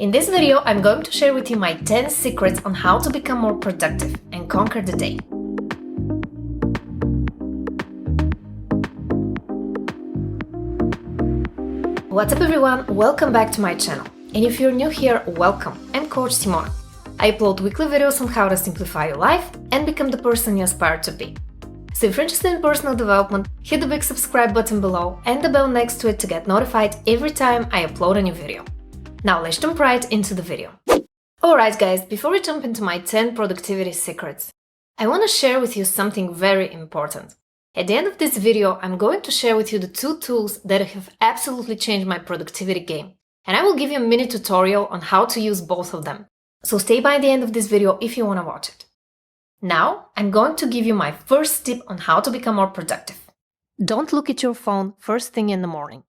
In this video, I'm going to share with you my 10 secrets on how to become more productive and conquer the day. What's up everyone, welcome back to my channel. And if you're new here, welcome. I'm Coach Simona. I upload weekly videos on how to simplify your life and become the person you aspire to be. So if you're interested in personal development, hit the big subscribe button below and the bell next to it to get notified every time I upload a new video. Now let's jump right into the video. Alright guys, before we jump into my 10 productivity secrets, I want to share with you something very important. At the end of this video, I'm going to share with you the 2 tools that have absolutely changed my productivity game. And I will give you a mini tutorial on how to use both of them. So stay by the end of this video if you want to watch it. Now, I'm going to give you my first tip on how to become more productive. Don't look at your phone first thing in the morning.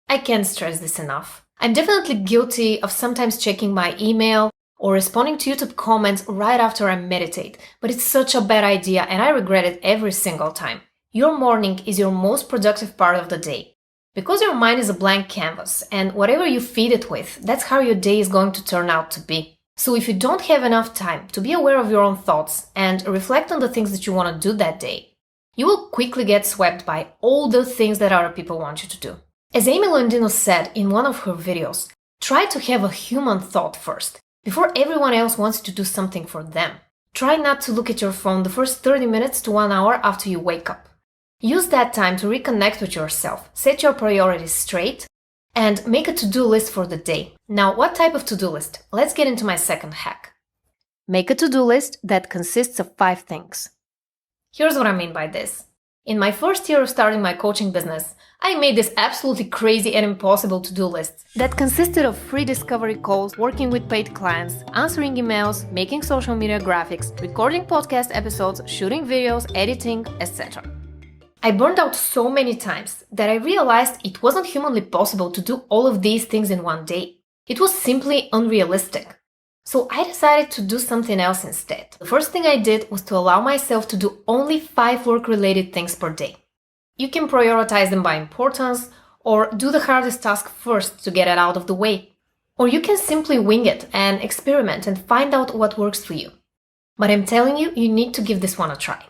I can't stress this enough. I'm definitely guilty of sometimes checking my email or responding to YouTube comments right after I meditate, but it's such a bad idea and I regret it every single time. Your morning is your most productive part of the day. Because your mind is a blank canvas and whatever you feed it with, that's how your day is going to turn out to be. So if you don't have enough time to be aware of your own thoughts and reflect on the things that you want to do that day, you will quickly get swept by all the things that other people want you to do. As Amy Landino said in one of her videos, try to have a human thought first, before everyone else wants you to do something for them. Try not to look at your phone the first 30 minutes to 1 hour after you wake up. Use that time to reconnect with yourself, set your priorities straight, and make a to-do list for the day. Now, what type of to-do list? Let's get into my second hack. Make a to-do list that consists of 5 things. Here's what I mean by this. In my first year of starting my coaching business, I made this absolutely crazy and impossible to-do list that consisted of free discovery calls, working with paid clients, answering emails, making social media graphics, recording podcast episodes, shooting videos, editing, etc. I burned out so many times that I realized it wasn't humanly possible to do all of these things in one day. It was simply unrealistic. So I decided to do something else instead. The first thing I did was to allow myself to do only 5 work-related things per day. You can prioritize them by importance or do the hardest task first to get it out of the way. Or you can simply wing it and experiment and find out what works for you. But I'm telling you, you need to give this one a try.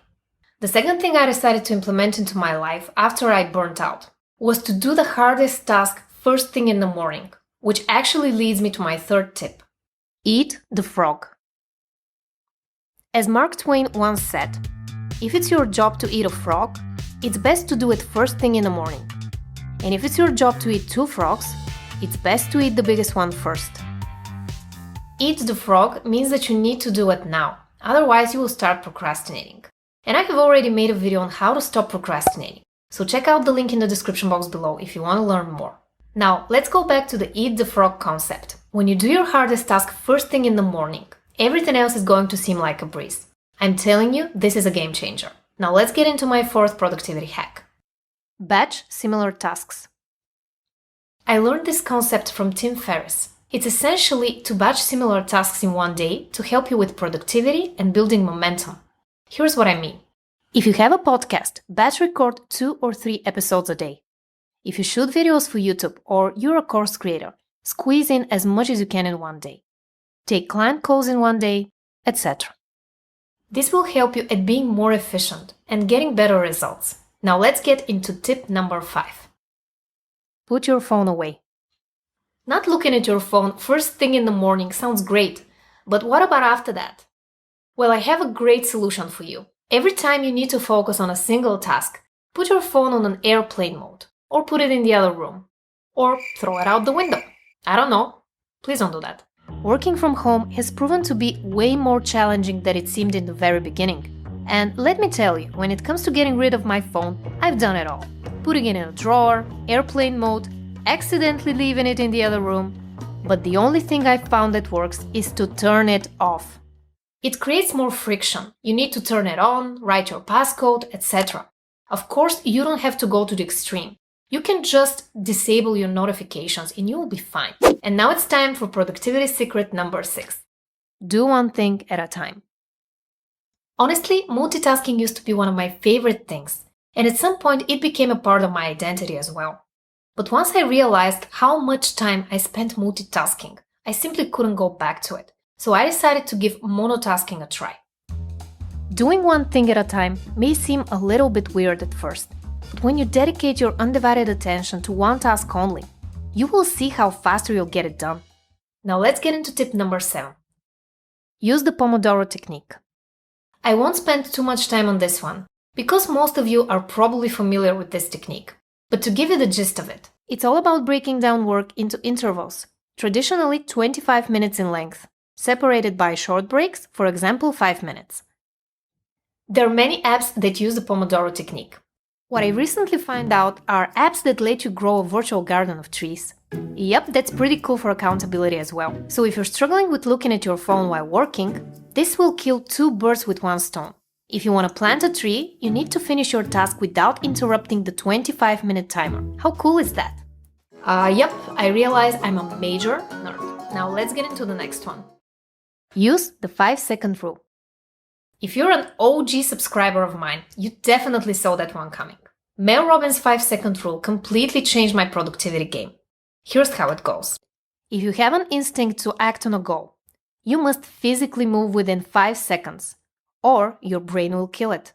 The second thing I decided to implement into my life after I burnt out was to do the hardest task first thing in the morning, which actually leads me to my third tip. Eat the frog. As Mark Twain once said, if it's your job to eat a frog, it's best to do it first thing in the morning. And if it's your job to eat 2 frogs, it's best to eat the biggest one first. Eat the frog means that you need to do it now, otherwise you will start procrastinating. And I have already made a video on how to stop procrastinating, so check out the link in the description box below if you want to learn more. Now, let's go back to the eat the frog concept. When you do your hardest task first thing in the morning, everything else is going to seem like a breeze. I'm telling you, this is a game changer. Now let's get into my 4th productivity hack. Batch similar tasks. I learned this concept from Tim Ferriss. It's essentially to batch similar tasks in one day to help you with productivity and building momentum. Here's what I mean. If you have a podcast, batch record 2 or 3 episodes a day. If you shoot videos for YouTube or you're a course creator, squeeze in as much as you can in one day. Take client calls in one day, etc. This will help you at being more efficient and getting better results. Now let's get into tip number 5. Put your phone away. Not looking at your phone first thing in the morning sounds great, but what about after that? Well, I have a great solution for you. Every time you need to focus on a single task, put your phone on an airplane mode, or put it in the other room, or throw it out the window. I don't know. Please don't do that. Working from home has proven to be way more challenging than it seemed in the very beginning. And let me tell you, when it comes to getting rid of my phone, I've done it all. Putting it in a drawer, airplane mode, accidentally leaving it in the other room. But the only thing I've found that works is to turn it off. It creates more friction. You need to turn it on, write your passcode, etc. Of course, you don't have to go to the extreme. You can just disable your notifications and you will be fine. And now it's time for productivity secret number 6. Do one thing at a time. Honestly, multitasking used to be one of my favorite things, and at some point it became a part of my identity as well. But once I realized how much time I spent multitasking, I simply couldn't go back to it. So I decided to give monotasking a try. Doing one thing at a time may seem a little bit weird at first, but when you dedicate your undivided attention to one task only, you will see how faster you'll get it done. Now let's get into tip number 7. Use the Pomodoro technique. I won't spend too much time on this one, because most of you are probably familiar with this technique. But to give you the gist of it, it's all about breaking down work into intervals, traditionally 25 minutes in length, separated by short breaks, for example 5 minutes. There are many apps that use the Pomodoro technique. What I recently found out are apps that let you grow a virtual garden of trees. Yep, that's pretty cool for accountability as well. So if you're struggling with looking at your phone while working, this will kill 2 birds with one stone. If you want to plant a tree, you need to finish your task without interrupting the 25-minute timer. How cool is that? Yep, I realize I'm a major nerd. Now let's get into the next one. Use the 5-second rule. If you're an OG subscriber of mine, you definitely saw that one coming. Mel Robbins' 5-second rule completely changed my productivity game. Here's how it goes. If you have an instinct to act on a goal, you must physically move within 5 seconds, or your brain will kill it.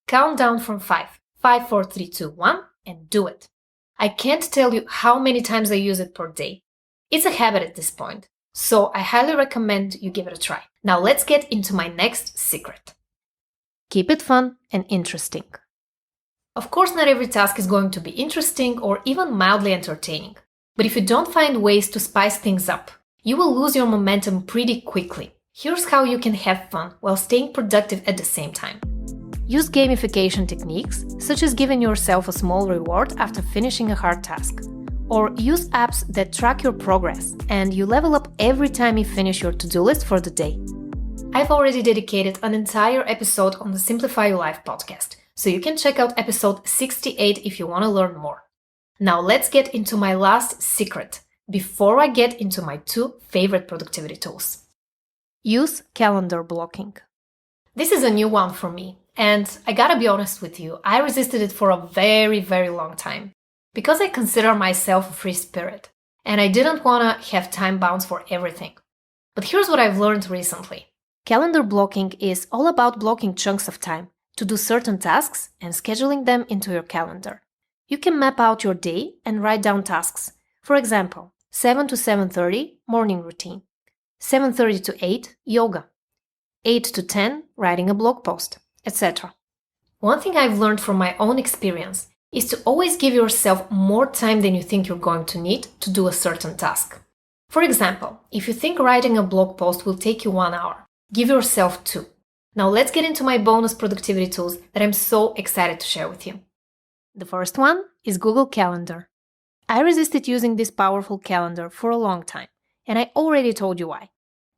Count down from 5. 5, 4, 3, 2, 1, and do it. I can't tell you how many times I use it per day. It's a habit at this point, so I highly recommend you give it a try. Now let's get into my next secret. Keep it fun and interesting. Of course, not every task is going to be interesting or even mildly entertaining. But if you don't find ways to spice things up, you will lose your momentum pretty quickly. Here's how you can have fun while staying productive at the same time. Use gamification techniques, such as giving yourself a small reward after finishing a hard task. Or use apps that track your progress, and you level up every time you finish your to-do list for the day. I've already dedicated an entire episode on the Simplify Your Life podcast, so you can check out episode 68 if you want to learn more. Now let's get into my last secret, before I get into my 2 favorite productivity tools. Use calendar blocking. This is a new one for me, and I gotta be honest with you, I resisted it for a very, very long time. Because I consider myself a free spirit, and I didn't want to have time bounds for everything. But here's what I've learned recently. Calendar blocking is all about blocking chunks of time to do certain tasks and scheduling them into your calendar. You can map out your day and write down tasks. For example, 7 to 7:30, morning routine. 7:30 to 8, yoga. 8 to 10, writing a blog post, etc. One thing I've learned from my own experience is to always give yourself more time than you think you're going to need to do a certain task. For example, if you think writing a blog post will take you 1 hour, give yourself 2. Now let's get into my bonus productivity tools that I'm so excited to share with you. The first one is Google Calendar. I resisted using this powerful calendar for a long time, and I already told you why.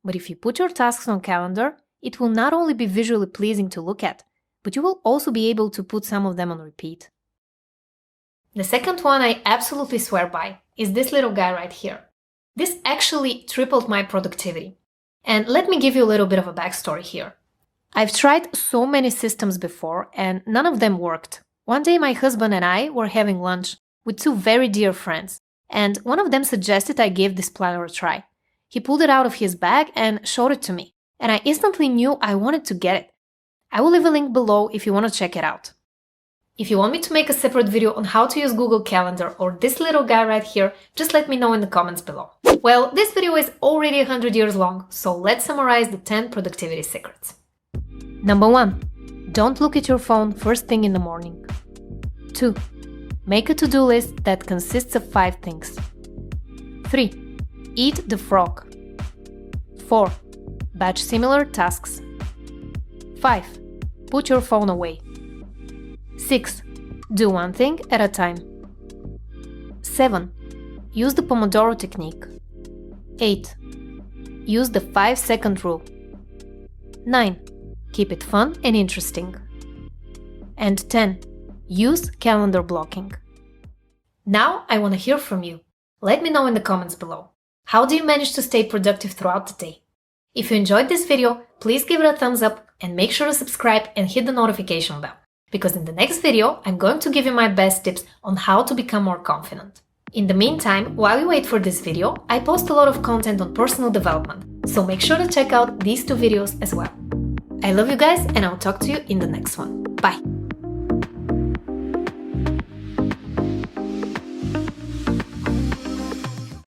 But if you put your tasks on calendar, it will not only be visually pleasing to look at, but you will also be able to put some of them on repeat. The second one I absolutely swear by is this little guy right here. This actually tripled my productivity. And let me give you a little bit of a backstory here. I've tried so many systems before and none of them worked. One day my husband and I were having lunch with 2 very dear friends, and one of them suggested I give this planner a try. He pulled it out of his bag and showed it to me, and I instantly knew I wanted to get it. I will leave a link below if you want to check it out. If you want me to make a separate video on how to use Google Calendar or this little guy right here, just let me know in the comments below. Well, this video is already 100 years long, so let's summarize the 10 productivity secrets. Number 1. Don't look at your phone first thing in the morning. 2. Make a to-do list that consists of 5 things. 3. Eat the frog. 4. Batch similar tasks. 5. Put your phone away. 6. Do one thing at a time. 7. Use the Pomodoro technique. 8. Use the 5-second rule. 9. Keep it fun and interesting. And 10. Use calendar blocking. Now I want to hear from you. Let me know in the comments below. How do you manage to stay productive throughout the day? If you enjoyed this video, please give it a thumbs up and make sure to subscribe and hit the notification bell. Because in the next video, I'm going to give you my best tips on how to become more confident. In the meantime, while you wait for this video, I post a lot of content on personal development, so make sure to check out these two videos as well. I love you guys, and I'll talk to you in the next one. Bye!